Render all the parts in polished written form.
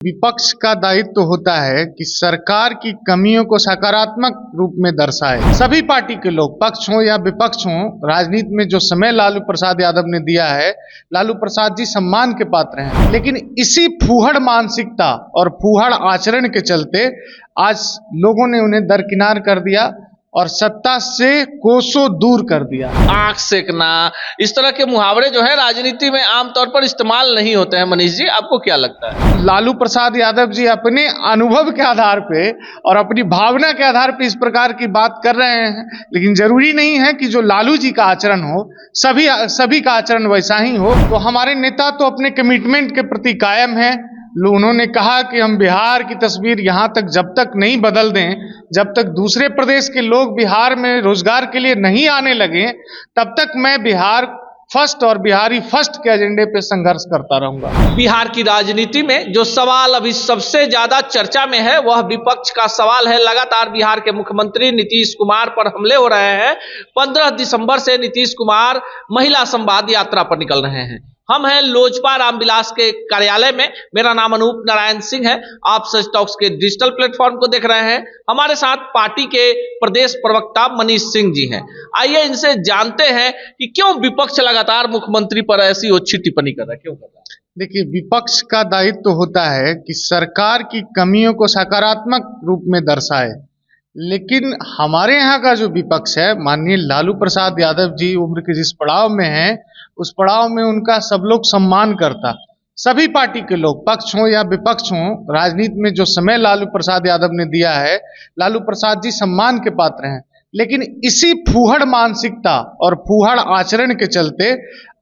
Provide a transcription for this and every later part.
विपक्ष का दायित्व तो होता है कि सरकार की कमियों को सकारात्मक रूप में दर्शाए। सभी पार्टी के लोग, पक्ष हो या विपक्ष हो, राजनीति में जो समय लालू प्रसाद यादव ने दिया है, लालू प्रसाद जी सम्मान के पात्र हैं। लेकिन इसी फूहड़ मानसिकता और फूहड़ आचरण के चलते आज लोगों ने उन्हें दरकिनार कर दिया और सत्ता से कोसों दूर कर दिया। आंख सेकना, इस तरह के मुहावरे जो है राजनीति में आमतौर पर इस्तेमाल नहीं होते हैं। मनीष जी, आपको क्या लगता है? लालू प्रसाद यादव जी अपने अनुभव के आधार पे और अपनी भावना के आधार पे इस प्रकार की बात कर रहे हैं, लेकिन जरूरी नहीं है कि जो लालू जी का आचरण हो सभी का आचरण वैसा ही हो। तो हमारे नेता तो अपने कमिटमेंट के प्रति कायम है। उन्होंने कहा कि हम बिहार की तस्वीर यहां तक जब तक नहीं बदल दें, जब तक दूसरे प्रदेश के लोग बिहार में रोजगार के लिए नहीं आने लगे, तब तक मैं बिहार फर्स्ट और बिहारी फर्स्ट के एजेंडे पे संघर्ष करता रहूंगा। बिहार की राजनीति में जो सवाल अभी सबसे ज्यादा चर्चा में है वह विपक्ष का सवाल है। लगातार बिहार के मुख्यमंत्री नीतीश कुमार पर हमले हो रहे हैं। 15 दिसंबर से नीतीश कुमार महिला संवाद यात्रा पर निकल रहे हैं। हम हैं लोजपा रामविलास के कार्यालय में। मेरा नाम अनूप नारायण सिंह है। आप सच टॉक्स के डिजिटल प्लेटफॉर्म को देख रहे हैं। हमारे साथ पार्टी के प्रदेश प्रवक्ता मनीष सिंह जी हैं। आइए इनसे जानते हैं कि क्यों विपक्ष लगातार मुख्यमंत्री पर ऐसी ओछी टिप्पणी कर रहा है, क्यों कर रहा है? देखिए, विपक्ष का दायित्व तो होता है कि सरकार की कमियों को सकारात्मक रूप में दर्शाए, लेकिन हमारे यहाँ का जो विपक्ष है, माननीय लालू प्रसाद यादव जी उम्र के जिस पड़ाव में हैं, उस पड़ाव में उनका सब लोग सम्मान करता। सभी पार्टी के लोग, पक्ष हो या विपक्ष हो, राजनीति में जो समय लालू प्रसाद यादव ने दिया है, लालू प्रसाद जी सम्मान के पात्र हैं। लेकिन इसी फूहड़ मानसिकता और फूहड़ आचरण के चलते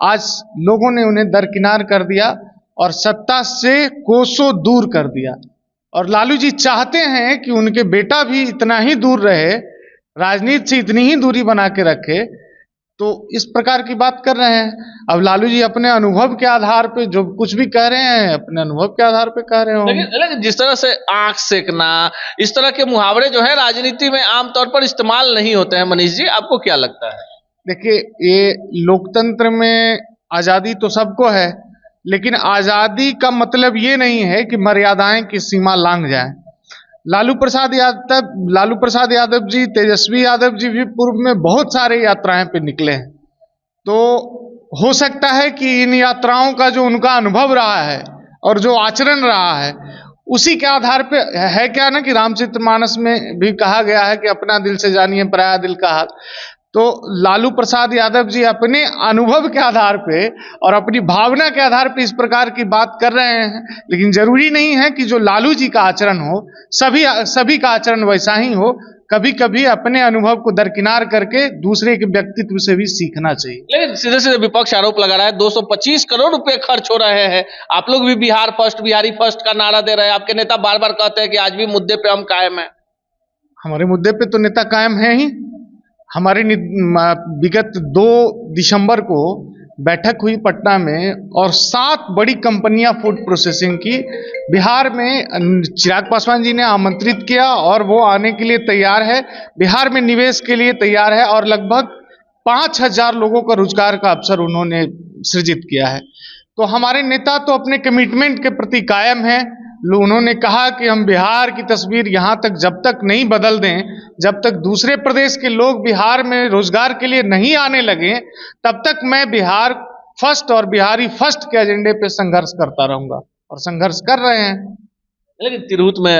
आज लोगों ने उन्हें दरकिनार कर दिया और सत्ता से कोसों दूर कर दिया। और लालू जी चाहते हैं कि उनके बेटा भी इतना ही दूर रहे, राजनीति से इतनी ही दूरी बना के रखे, तो इस प्रकार की बात कर रहे हैं। अब लालू जी अपने अनुभव के आधार पे जो कुछ भी कह रहे हैं, अपने अनुभव के आधार पे कह रहे हो। लेकिन जिस तरह से आंख सेकना, इस तरह के मुहावरे जो है राजनीति में आमतौर पर इस्तेमाल नहीं होते हैं। मनीष जी, आपको क्या लगता है? देखिए, ये लोकतंत्र में आजादी तो सबको है, लेकिन आजादी का मतलब ये नहीं है कि मर्यादाएं की सीमा लांघ जाए। लालू प्रसाद यादव जी, तेजस्वी यादव जी भी पूर्व में बहुत सारे यात्राएं पे निकले हैं। तो हो सकता है कि इन यात्राओं का जो उनका अनुभव रहा है और जो आचरण रहा है, उसी के आधार पे है। क्या ना कि रामचरितमानस में भी कहा गया है कि अपना दिल से जानिए पराया दिल का हाल। तो लालू प्रसाद यादव जी अपने अनुभव के आधार पे और अपनी भावना के आधार पे इस प्रकार की बात कर रहे हैं, लेकिन जरूरी नहीं है कि जो लालू जी का आचरण हो सभी का आचरण वैसा ही हो। कभी कभी अपने अनुभव को दरकिनार करके दूसरे के व्यक्तित्व से भी सीखना चाहिए। लेकिन सीधे सीधे विपक्ष आरोप लगा रहा है 225 करोड़ रुपए खर्च हो रहे हैं। आप लोग भी बिहार फर्स्ट, बिहारी फर्स्ट का नारा दे रहे हैं। आपके नेता बार बार कहते हैं कि आज भी मुद्दे पे हम कायम हैं। हमारे मुद्दे पे तो नेता कायम है ही। हमारी विगत 2 दिसंबर को बैठक हुई पटना में और 7 बड़ी कंपनियां फूड प्रोसेसिंग की बिहार में चिराग पासवान जी ने आमंत्रित किया और वो आने के लिए तैयार है, बिहार में निवेश के लिए तैयार है और लगभग 5000 लोगों का रोजगार का अवसर उन्होंने सृजित किया है। तो हमारे नेता तो अपने कमिटमेंट के प्रति कायम है। उन्होंने कहा कि हम बिहार की तस्वीर यहां तक जब तक नहीं बदल दें, जब तक दूसरे प्रदेश के लोग बिहार में रोजगार के लिए नहीं आने लगे, तब तक मैं बिहार फर्स्ट और बिहारी फर्स्ट के एजेंडे पे संघर्ष करता रहूंगा और संघर्ष कर रहे हैं। लेकिन तिरहुत में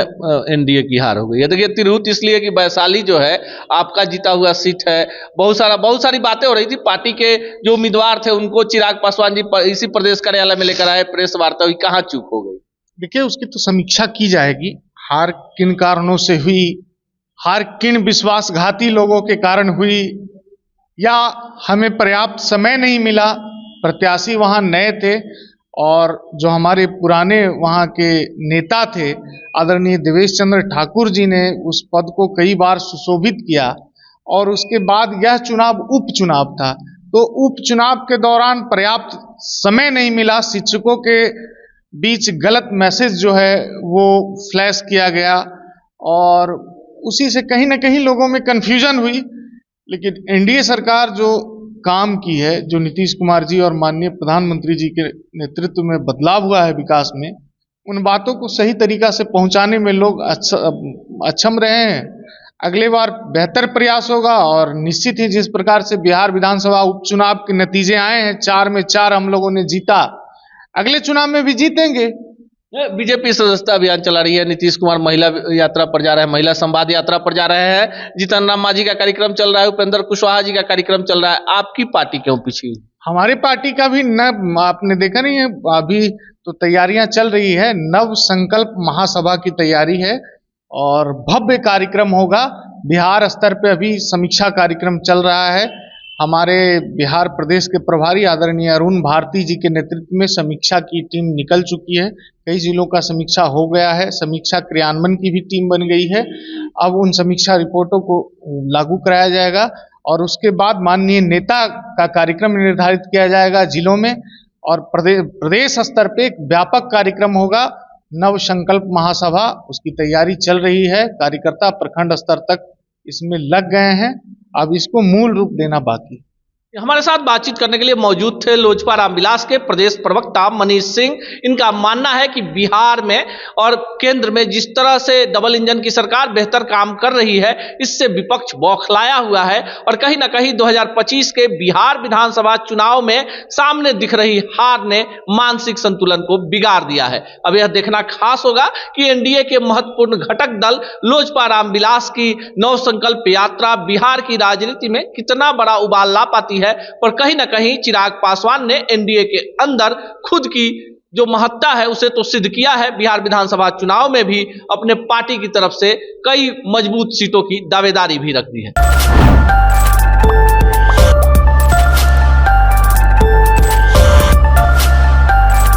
एनडीए की हार हो गई है। देखिए, तिरहुत इसलिए कि वैशाली जो है आपका जीता हुआ सीट है। बहुत सारी बातें हो रही थी। पार्टी के जो उम्मीदवार थे उनको चिराग पासवान जी इसी प्रदेश कार्यालय में लेकर आए, प्रेस वार्ता हुई, कहाँ चूक हो गई? देखिए, उसकी तो समीक्षा की जाएगी। हार किन कारणों से हुई, हार किन विश्वासघाती लोगों के कारण हुई, या हमें पर्याप्त समय नहीं मिला, प्रत्याशी वहां नए थे और जो हमारे पुराने वहां के नेता थे आदरणीय देवेश चंद्र ठाकुर जी ने उस पद को कई बार सुशोभित किया। और उसके बाद यह चुनाव उपचुनाव था, तो उपचुनाव के दौरान पर्याप्त समय नहीं मिला। शिक्षकों के बीच गलत मैसेज जो है वो फ्लैश किया गया और उसी से कहीं ना कहीं लोगों में कंफ्यूजन हुई। लेकिन एनडीए सरकार जो काम की है, जो नीतीश कुमार जी और माननीय प्रधानमंत्री जी के नेतृत्व में बदलाव हुआ है विकास में, उन बातों को सही तरीका से पहुंचाने में लोग अक्षम रहे हैं। अगले बार बेहतर प्रयास होगा और निश्चित ही जिस प्रकार से बिहार विधानसभा उपचुनाव के नतीजे आए हैं, 4 में 4 हम लोगों ने जीता, अगले चुनाव में भी जीतेंगे। बीजेपी सदस्यता अभियान चला रही है, नीतीश कुमार महिला यात्रा पर जा रहे हैं, महिला संवाद यात्रा पर जा रहे हैं, जीतन राम मांझी का कार्यक्रम चल रहा है, उपेंद्र कुशवाहा जी का कार्यक्रम चल रहा है, आपकी पार्टी क्यों पीछे? हमारी पार्टी का भी आपने देखा नहीं है, अभी तो तैयारियां चल रही है, नव संकल्प महासभा की तैयारी है और भव्य कार्यक्रम होगा। बिहार स्तर पे अभी समीक्षा कार्यक्रम चल रहा है। हमारे बिहार प्रदेश के प्रभारी आदरणीय अरुण भारती जी के नेतृत्व में समीक्षा की टीम निकल चुकी है। कई जिलों का समीक्षा हो गया है, समीक्षा क्रियान्वयन की भी टीम बन गई है। अब उन समीक्षा रिपोर्टों को लागू कराया जाएगा और उसके बाद माननीय नेता का कार्यक्रम निर्धारित किया जाएगा जिलों में, और प्रदेश स्तर पे एक व्यापक कार्यक्रम होगा, नव संकल्प महासभा, उसकी तैयारी चल रही है। कार्यकर्ता प्रखंड स्तर तक इसमें लग गए हैं, अब इसको मूल रूप देना बाकी। हमारे साथ बातचीत करने के लिए मौजूद थे लोजपा रामविलास के प्रदेश प्रवक्ता मनीष सिंह। इनका मानना है कि बिहार में और केंद्र में जिस तरह से डबल इंजन की सरकार बेहतर काम कर रही है, इससे विपक्ष बौखलाया हुआ है और कहीं ना कहीं 2025 के बिहार विधानसभा चुनाव में सामने दिख रही हार ने मानसिक संतुलन को बिगाड़ दिया है। अब यह देखना खास होगा कि एनडीए के महत्वपूर्ण घटक दल लोजपा रामविलास की नव संकल्प यात्रा बिहार की राजनीति में कितना बड़ा उबाल ला पाती है। पर कहीं ना कहीं चिराग पासवान ने एनडीए के अंदर खुद की जो महत्ता है उसे तो सिद्ध किया है। बिहार विधानसभा चुनाव में भी अपने पार्टी की तरफ से कई मजबूत सीटों की दावेदारी भी रख दी है।